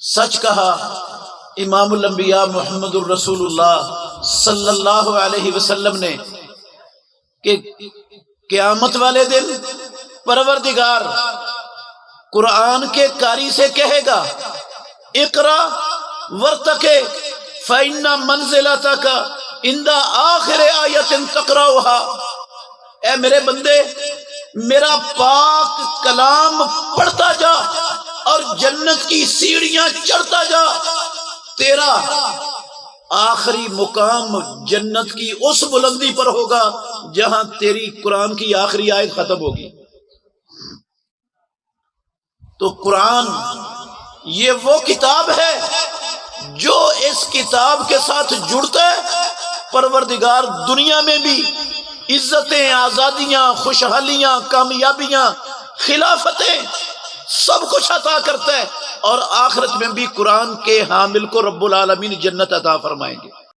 سچ کہا امام الانبیاء محمد الرسول اللہ صلی اللہ علیہ وسلم نے کہ قیامت والے دن پروردگار قرآن کے قاری سے کہے گا اقرا ورتقے فإن منزلتک عند آخر آیت تقرأها، اے میرے بندے میرا پاک کلام پڑھتا جا اور جنت کی سیڑھیاں چڑھتا جا، تیرا آخری مقام جنت کی اس بلندی پر ہوگا جہاں تیری قرآن کی آخری آیت ختم ہوگی۔ تو قرآن یہ وہ کتاب ہے جو اس کتاب کے ساتھ جڑتا ہے پروردگار دنیا میں بھی عزتیں، آزادیاں، خوشحالیاں، کامیابیاں، خلافتیں سب کچھ عطا کرتا ہے، اور آخرت میں بھی قرآن کے حامل کو رب العالمین جنت عطا فرمائیں گے۔